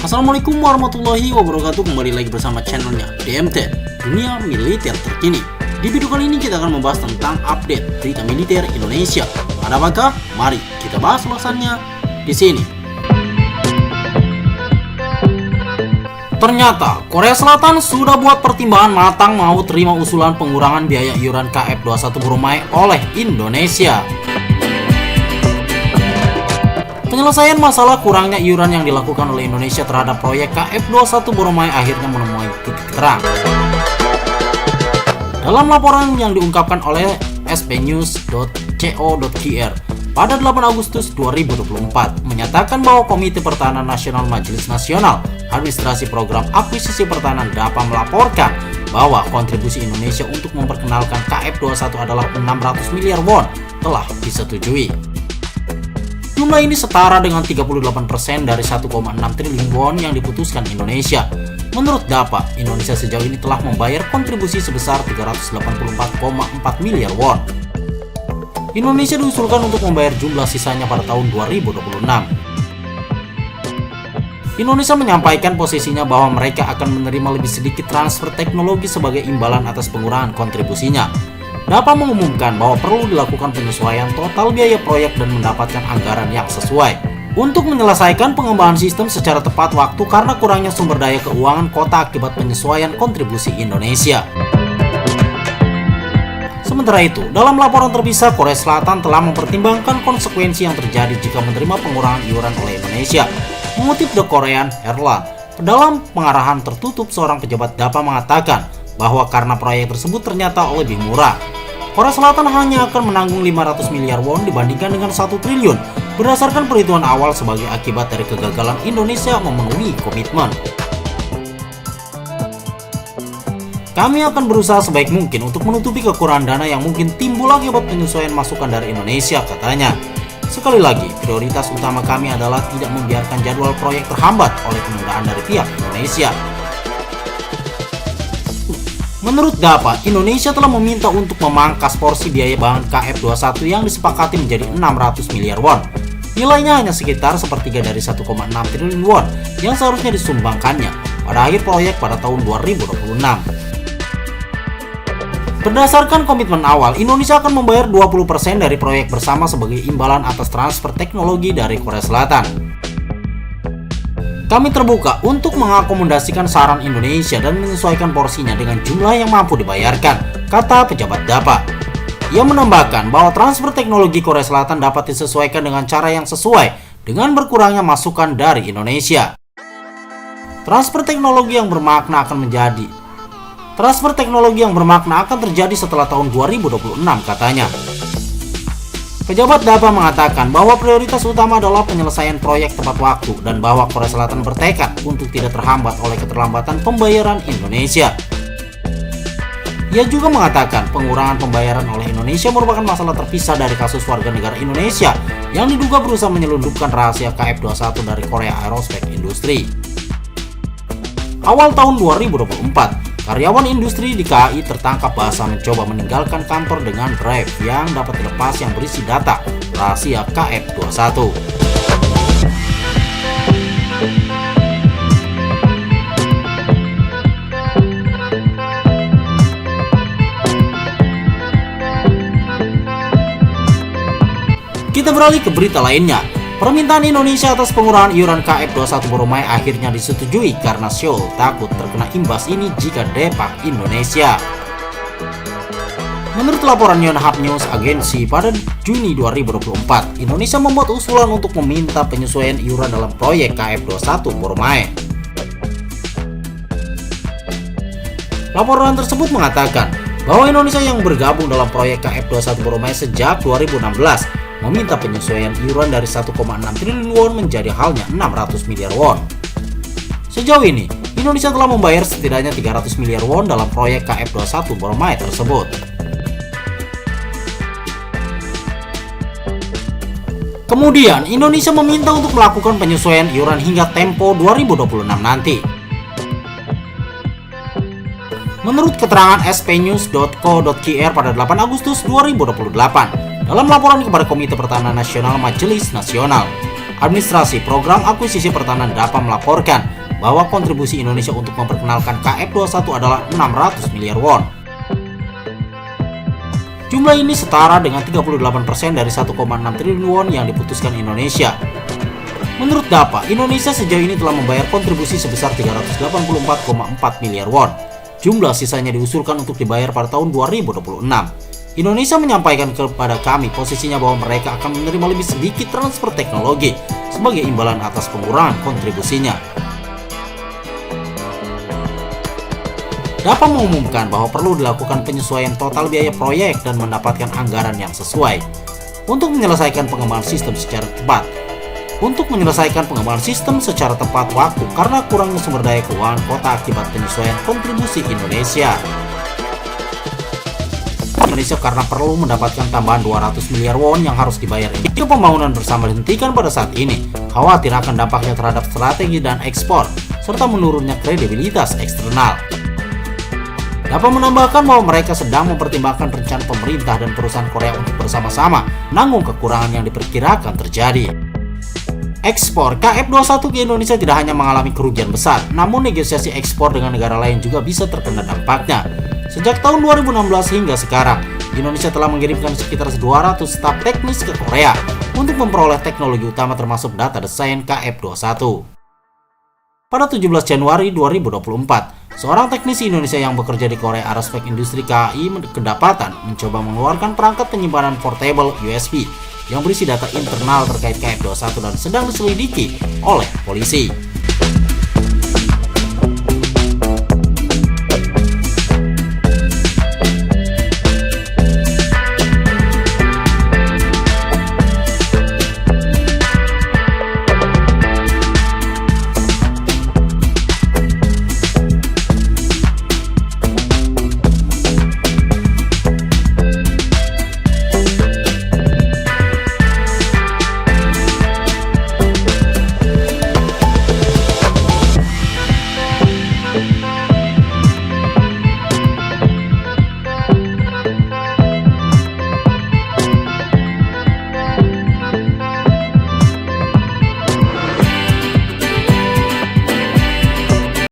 Assalamualaikum warahmatullahi wabarakatuh. Kembali lagi bersama channelnya DMT, Dunia Militer Terkini. Di video kali ini kita akan membahas tentang update berita militer Indonesia. Ada apakah? Mari kita bahas ulasannya di sini. Ternyata Korea Selatan sudah buat pertimbangan matang mau terima usulan pengurangan biaya iuran KF21 Boromai oleh Indonesia. Penyelesaian masalah kurangnya iuran yang dilakukan oleh Indonesia terhadap proyek KF21 Boromai akhirnya menemui titik terang. Dalam laporan yang diungkapkan oleh spnews.co.kr pada 8 Agustus 2024 menyatakan bahwa Komite Pertahanan Nasional Majelis Nasional Administrasi Program Akuisisi Pertahanan DAPA melaporkan bahwa kontribusi Indonesia untuk memperkenalkan KF21 adalah 600 miliar won telah disetujui. Jumlah ini setara dengan 38% dari 1,6 triliun won yang diputuskan Indonesia. Menurut DAPA, Indonesia sejauh ini telah membayar kontribusi sebesar 384,4 miliar won. Indonesia diusulkan untuk membayar jumlah sisanya pada tahun 2026. Indonesia menyampaikan posisinya bahwa mereka akan menerima lebih sedikit transfer teknologi sebagai imbalan atas pengurangan kontribusinya. DAPA mengumumkan bahwa perlu dilakukan penyesuaian total biaya proyek dan mendapatkan anggaran yang sesuai untuk menyelesaikan pengembangan sistem secara tepat waktu karena kurangnya sumber daya keuangan kota akibat penyesuaian kontribusi Indonesia. Sementara itu, dalam laporan terpisah, Korea Selatan telah mempertimbangkan konsekuensi yang terjadi jika menerima pengurangan iuran oleh Indonesia. Mengutip The Korean Herald, dalam pengarahan tertutup seorang pejabat DAPA mengatakan bahwa karena proyek tersebut ternyata lebih murah, Korea Selatan hanya akan menanggung 500 miliar won dibandingkan dengan 1 triliun berdasarkan perhitungan awal sebagai akibat dari kegagalan Indonesia memenuhi komitmen. Kami akan berusaha sebaik mungkin untuk menutupi kekurangan dana yang mungkin timbul akibat penyesuaian masukan dari Indonesia, katanya. Sekali lagi, prioritas utama kami adalah tidak membiarkan jadwal proyek terhambat oleh penundaan dari pihak Indonesia. Menurut DAPA, Indonesia telah meminta untuk memangkas porsi biaya bahan KF21 yang disepakati menjadi 600 miliar won. Nilainya hanya sekitar sepertiga dari 1,6 triliun won yang seharusnya disumbangkannya pada akhir proyek pada tahun 2026. Berdasarkan komitmen awal, Indonesia akan membayar 20% dari proyek bersama sebagai imbalan atas transfer teknologi dari Korea Selatan. Kami terbuka untuk mengakomodasikan saran Indonesia dan menyesuaikan porsinya dengan jumlah yang mampu dibayarkan, kata pejabat DAPA. Ia menambahkan bahwa transfer teknologi Korea Selatan dapat disesuaikan dengan cara yang sesuai dengan berkurangnya masukan dari Indonesia. Transfer teknologi yang bermakna akan terjadi setelah tahun 2026, katanya. Pejabat DAPA mengatakan bahwa prioritas utama adalah penyelesaian proyek tepat waktu dan bahwa Korea Selatan bertekad untuk tidak terhambat oleh keterlambatan pembayaran Indonesia. Ia juga mengatakan pengurangan pembayaran oleh Indonesia merupakan masalah terpisah dari kasus warga negara Indonesia yang diduga berusaha menyelundupkan rahasia KF21 dari Korea Aerospace Industry. Awal tahun 2024, karyawan industri di KAI tertangkap basah mencoba meninggalkan kantor dengan drive yang dapat dilepas yang berisi data rahasia KF21. Kita beralih ke berita lainnya. Permintaan Indonesia atas pengurangan iuran KF21 Boromai akhirnya disetujui karena Seoul takut terkena imbas ini jika depak Indonesia. Menurut laporan Yonhap News Agency pada Juni 2024, Indonesia membuat usulan untuk meminta penyesuaian iuran dalam proyek KF21 Boromai. Laporan tersebut mengatakan bahwa Indonesia yang bergabung dalam proyek KF21 Boromai sejak 2016 meminta penyesuaian iuran dari 1,6 triliun won menjadi halnya 600 miliar won. Sejauh ini, Indonesia telah membayar setidaknya 300 miliar won dalam proyek KF21 Boromai tersebut. Kemudian, Indonesia meminta untuk melakukan penyesuaian iuran hingga tempo 2026 nanti. Menurut keterangan spnews.co.kr pada 8 Agustus 2028, dalam laporan kepada Komite Pertahanan Nasional Majelis Nasional, Administrasi Program Akuisisi Pertahanan DAPA melaporkan bahwa kontribusi Indonesia untuk memperkenalkan KF-21 adalah 600 miliar won. Jumlah ini setara dengan 38% dari 1,6 triliun won yang diputuskan Indonesia. Menurut DAPA, Indonesia sejauh ini telah membayar kontribusi sebesar 384,4 miliar won. Jumlah sisanya diusulkan untuk dibayar pada tahun 2026. Indonesia menyampaikan kepada kami posisinya bahwa mereka akan menerima lebih sedikit transfer teknologi sebagai imbalan atas pengurangan kontribusinya. DAPA mengumumkan bahwa perlu dilakukan penyesuaian total biaya proyek dan mendapatkan anggaran yang sesuai untuk menyelesaikan pengembangan sistem secara tepat. Untuk menyelesaikan pengembangan sistem secara tepat waktu karena kurangnya sumber daya keuangan kota akibat penyesuaian kontribusi Indonesia. Indonesia karena perlu mendapatkan tambahan 200 miliar won yang harus dibayar ini. Jika pembangunan bersama dihentikan pada saat ini, khawatir akan dampaknya terhadap strategi dan ekspor, serta menurunnya kredibilitas eksternal. DAPA menambahkan bahwa mereka sedang mempertimbangkan rencana pemerintah dan perusahaan Korea untuk bersama-sama menanggung kekurangan yang diperkirakan terjadi. Ekspor KF-21 ke Indonesia tidak hanya mengalami kerugian besar, namun negosiasi ekspor dengan negara lain juga bisa terkena dampaknya. Sejak tahun 2016 hingga sekarang, Indonesia telah mengirimkan sekitar 200 staf teknis ke Korea untuk memperoleh teknologi utama termasuk data desain KF-21. Pada 17 Januari 2024, seorang teknisi Indonesia yang bekerja di Korea Aerospace Industry KAI kedapatan mencoba mengeluarkan perangkat penyimpanan portable USB yang berisi data internal terkait KF-21 dan sedang diselidiki oleh polisi.